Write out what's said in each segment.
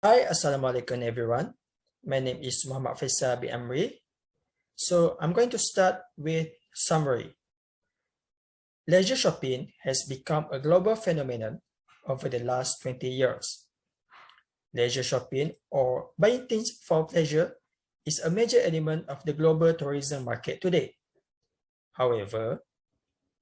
Hi, Assalamualaikum everyone. My name is Muhammad FAISSL bin AMRI. So I'm going to start with summary. Leisure shopping has become a global phenomenon over the last 20 years. Leisure shopping, or buying things for pleasure, is a major element of the global tourism market today. However,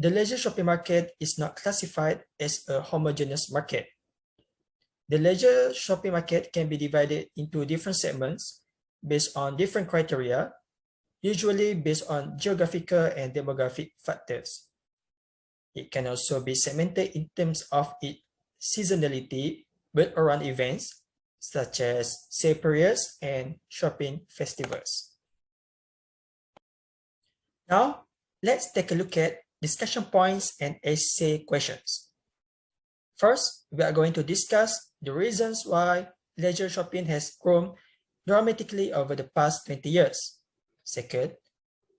the leisure shopping market is not classified as a homogeneous market. The leisure shopping market can be divided into different segments based on different criteria, usually based on geographical and demographic factors. It can also be segmented in terms of its seasonality built around events such as sale periods and shopping festivals. Now, let's take a look at discussion points and essay questions. First, we are going to discuss the reasons why leisure shopping has grown dramatically over the past 20 years. Second,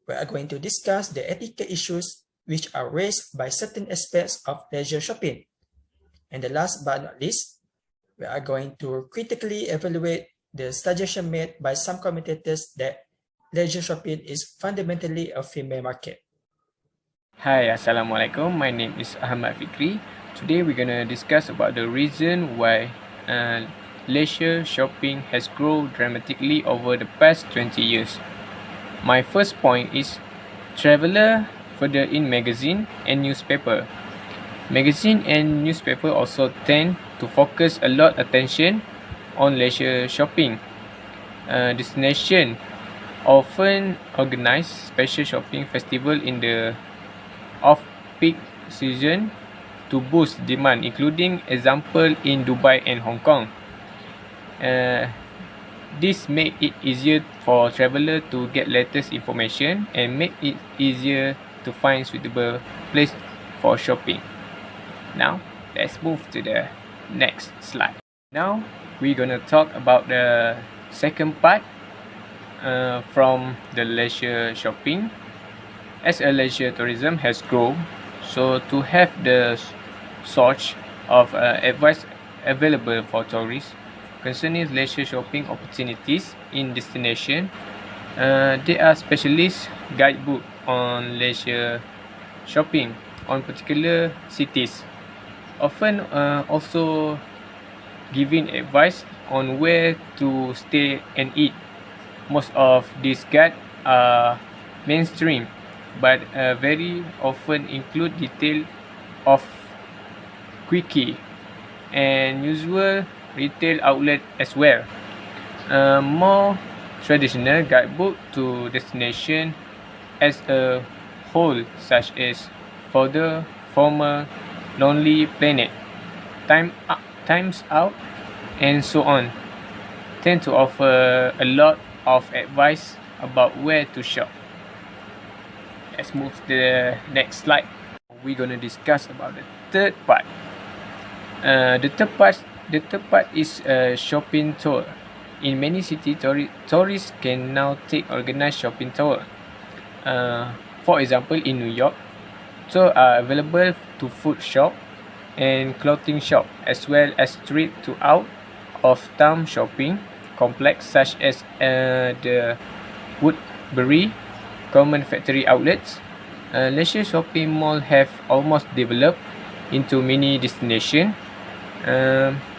we are going to discuss the etiquette issues which are raised by certain aspects of leisure shopping. And the last but not least, we are going to critically evaluate the suggestion made by some commentators that leisure shopping is fundamentally a female market. Hi, Assalamualaikum. My name is FIKRI. Today we're going to discuss about the reason why leisure shopping has grown dramatically over the past 20 years. My first point is traveler further in magazine and newspaper. Magazine and newspaper also tend to focus a lot attention on leisure shopping. Destination often organize special shopping festival in the off-peak season to boost demand, including example in Dubai and Hong Kong. This make it easier for traveler to get latest information and make it easier to find suitable place for shopping. Now, let's move to the next slide. Now, we're gonna talk about the second part from the leisure shopping. As a leisure tourism has grown, so to have the source of advice available for tourists concerning leisure shopping opportunities in destination, there are specialist guidebook on leisure shopping on particular cities, often also giving advice on where to stay and eat. Most of these guides are mainstream, but very often include detail of quickie and usual retail outlet as well. More traditional guidebook to destination as a whole, such as Further Former Lonely Planet, Times Out, and so on, tend to offer a lot of advice about where to shop. Let's move to the next slide. We're gonna discuss about the third part. The third part is a shopping tour. In many cities, tourists can now take organized shopping tour. For example, in New York, tours are available to food shop and clothing shop, as well as street to out of town shopping complex such as the Woodbury common factory outlets. Leisure shopping malls have almost developed into mini destination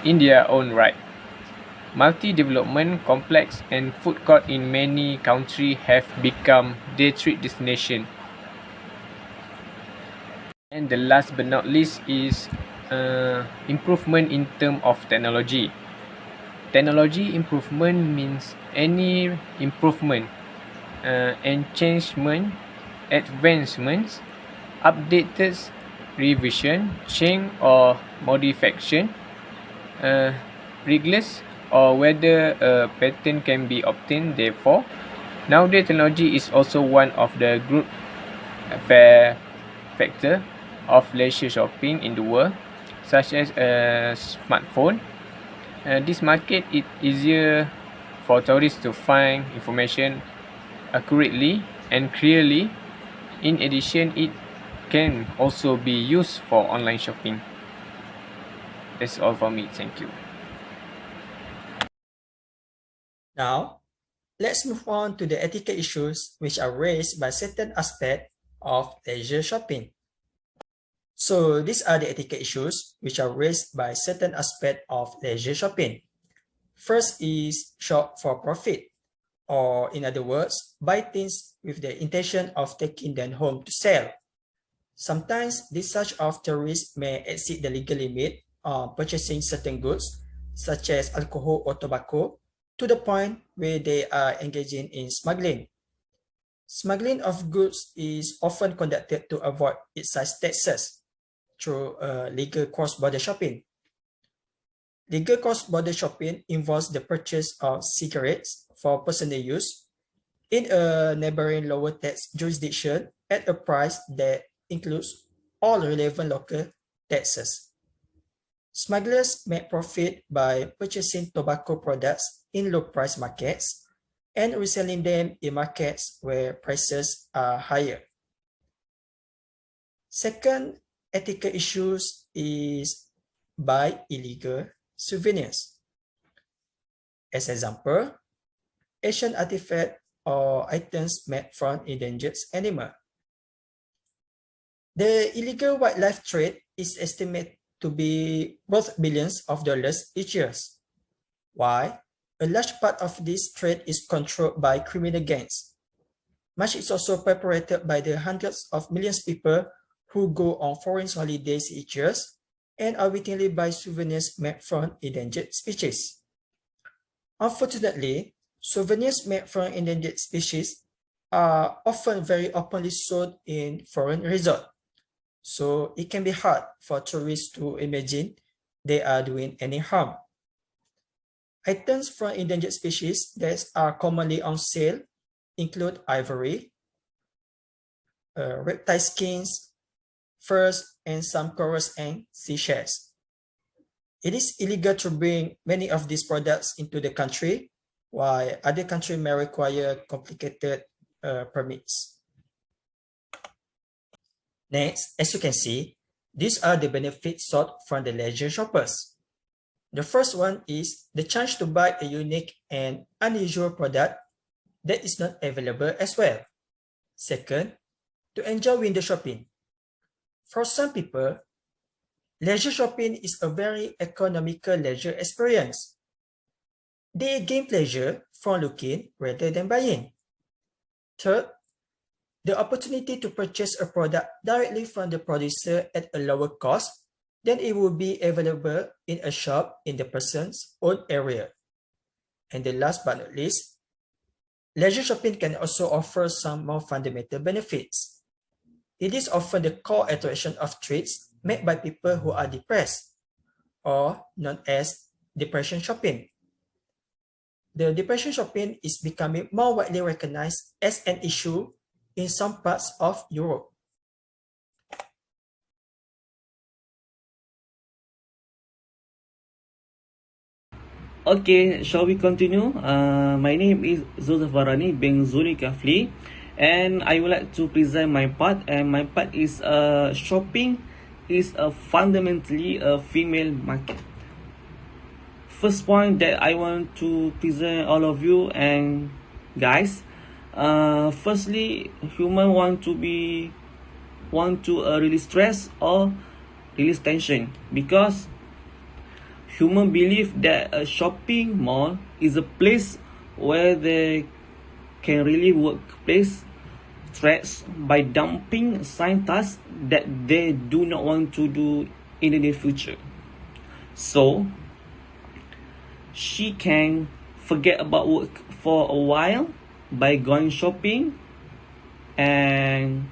in their own right. Multi-development complex and food court in many countries have become day trip destination. And the last but not least is improvement in terms of technology. Technology improvement means any improvement, enhancement, advancements, updated, revision, change or modification, regardless or whether a patent can be obtained. Therefore, nowadays technology is also one of the group factor of leisure shopping in the world, such as a smartphone. This market it easier for tourists to find information accurately and clearly. In addition, it can also be used for online shopping. That's all for me. Thank you. Now, let's move on to the etiquette issues which are raised by certain aspects of leisure shopping. So these are the etiquette issues which are raised by certain aspects of leisure shopping. First is shop for profit, or in other words, buy things with the intention of taking them home to sell. Sometimes this such of tourists may exceed the legal limit on purchasing certain goods, such as alcohol or tobacco, to the point where they are engaging in smuggling. Smuggling of goods is often conducted to avoid excise taxes through legal cross-border shopping. Legal cross-border shopping involves the purchase of cigarettes for personal use in a neighboring lower tax jurisdiction at a price that includes all relevant local taxes. Smugglers make profit by purchasing tobacco products in low-price markets and reselling them in markets where prices are higher. Second ethical issues is buy illegal souvenirs. As example, Asian artifacts or items made from endangered animals. The illegal wildlife trade is estimated to be worth billions of dollars each year. Why? A large part of this trade is controlled by criminal gangs. Much is also perpetrated by the hundreds of millions of people who go on foreign holidays each year and unwittingly buy souvenirs made from endangered species. Unfortunately, souvenirs made from endangered species are often very openly sold in foreign resorts, so it can be hard for tourists to imagine they are doing any harm. Items from endangered species that are commonly on sale include ivory, reptile skins, furs, and some corals and seashells. It is illegal to bring many of these products into the country, while other countries may require complicated permits. Next, as you can see, these are the benefits sought from the leisure shoppers. The first one is the chance to buy a unique and unusual product that is not available elsewhere. Second, to enjoy window shopping. For some people, leisure shopping is a very economical leisure experience. They gain pleasure from looking rather than buying. Third, the opportunity to purchase a product directly from the producer at a lower cost than it would be available in a shop in the person's own area. And the last but not least, leisure shopping can also offer some more fundamental benefits. It is often the core attraction of trips made by people who are depressed, or known as depression shopping. The depression shopping is becoming more widely recognized as an issue in some parts of Europe. Okay, shall we continue? My name is Zul Zafarani Bin Zulikafli, and I would like to present my part. And my part is shopping is fundamentally a female market. First point that I want to present all of you and guys. Firstly, human want to release stress or release tension, because human believe that a shopping mall is a place where they can really workplace stress by dumping assigned tasks that they do not want to do in the near future. So she can forget about work for a while by going shopping and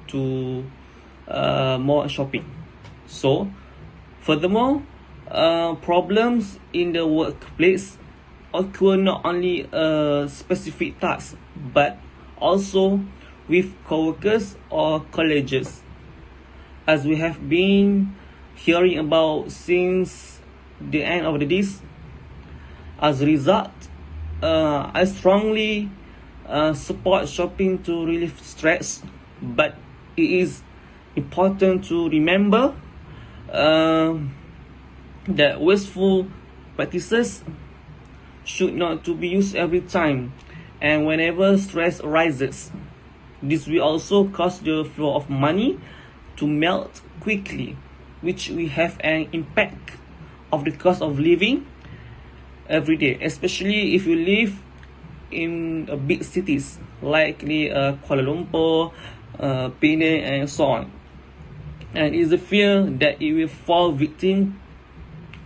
to more shopping. So furthermore, problems in the workplace occur not only a specific task, but also with coworkers or colleagues, as we have been hearing about since the end of the days. As a result, I strongly support shopping to relieve stress, but it is important to remember that wasteful practices should not to be used every time and whenever stress arises. This will also cause the flow of money to melt quickly, which will have an impact of the cost of living every day, especially if you live in big cities like Kuala Lumpur, Penang, and so on. And it is a fear that it will fall victim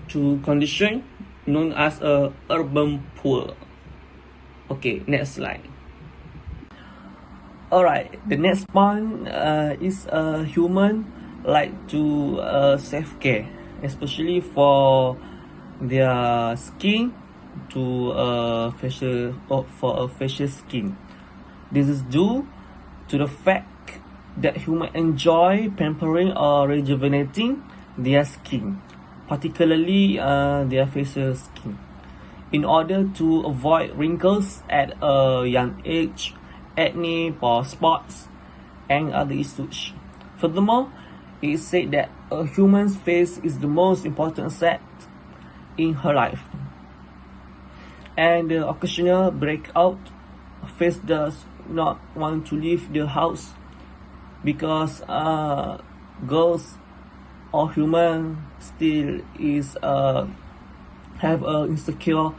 to condition known as a urban poor. Okay, next slide. Alright, the next point is human like to self-care, especially for their skin to facial or for a facial skin. This is due to the fact that humans enjoy pampering or rejuvenating their skin, particularly their facial skin, in order to avoid wrinkles at a young age, acne, pore spots, and other issues. Furthermore, it is said that a human's face is the most important asset in her life, and the occasional breakout face does not want to leave the house because girls or human still is have a insecure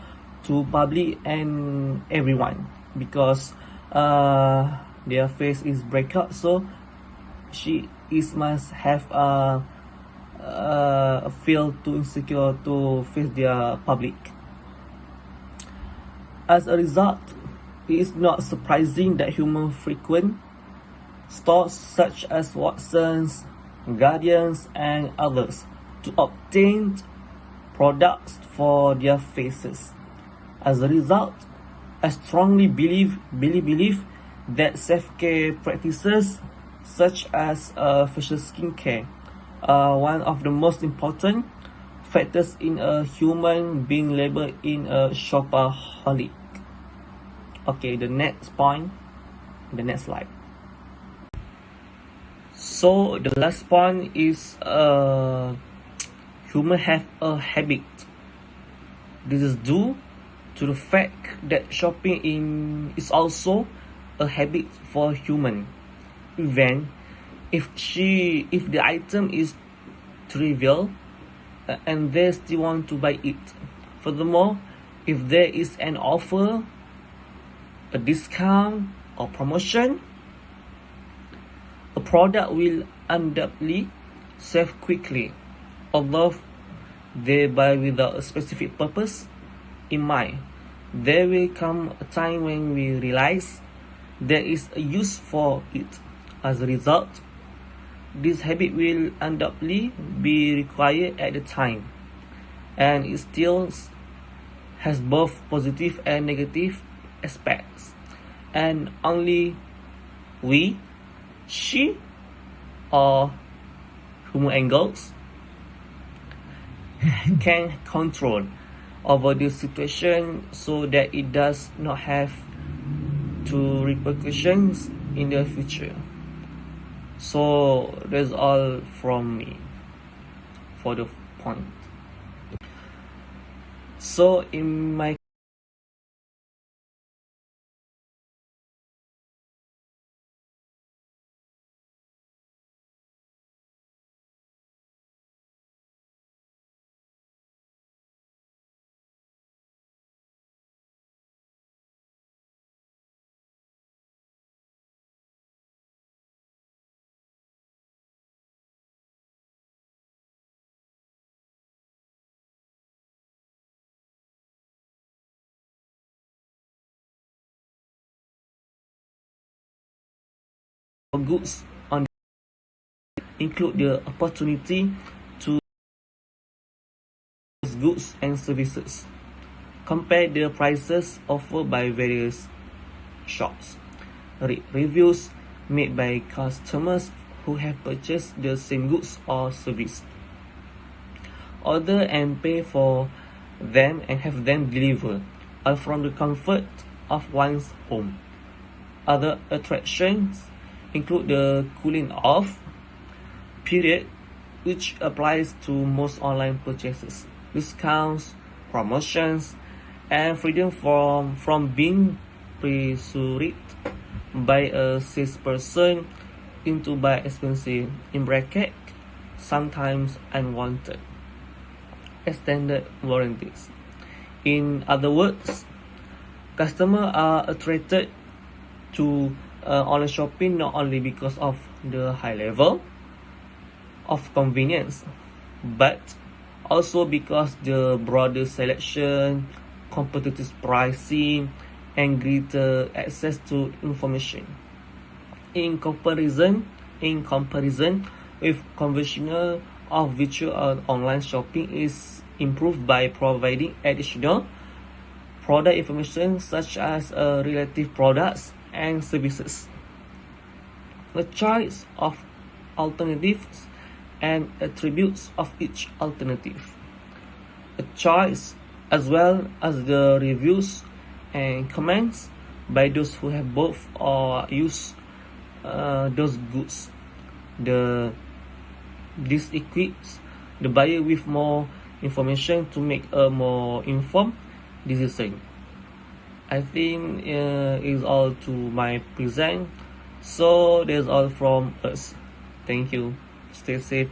to public and everyone because their face is breakout, so she must have a feel too insecure to face their public. As a result, it is not surprising that humans frequent stores such as Watsons, Guardians, and others to obtain products for their faces. As a result, I strongly believe that self-care practices such as facial skincare are one of the most important factors in a human being labeled in a shopaholic. Okay, the next point, the next slide. So the last point is human have a habit. This is due to the fact that shopping is also a habit for human. Even if the item is trivial and they still want to buy it. Furthermore, if there is an offer, a discount or promotion, a product will undoubtedly sell quickly, although they buy without a specific purpose in mind. There will come a time when we realize there is a use for it. As a result, this habit will undoubtedly be required at the time, and it still has both positive and negative aspects, and only we, she, or human angles can control over this situation so that it does not have to repercussions in the future. So that's all from me for the point. So in my goods on include the opportunity to goods and services, compare the prices offered by various shops, read reviews made by customers who have purchased the same goods or service, order and pay for them and have them delivered, all from the comfort of one's home. Other attractions include the cooling off period, which applies to most online purchases, discounts, promotions, and freedom from being pressured by a salesperson into buy expensive, in bracket, sometimes unwanted, extended warranties. In other words, customers are attracted to online shopping not only because of the high level of convenience, but also because the broader selection, competitive pricing, and greater access to information. In comparison with conventional or virtual online shopping is improved by providing additional product information such as relative products and services, the choice of alternatives and attributes of each alternative, a choice as well as the reviews and comments by those who have both or use those goods. This equips the buyer with more information to make a more informed decision. I think is all to my present. So that's all from us. Thank you. Stay safe.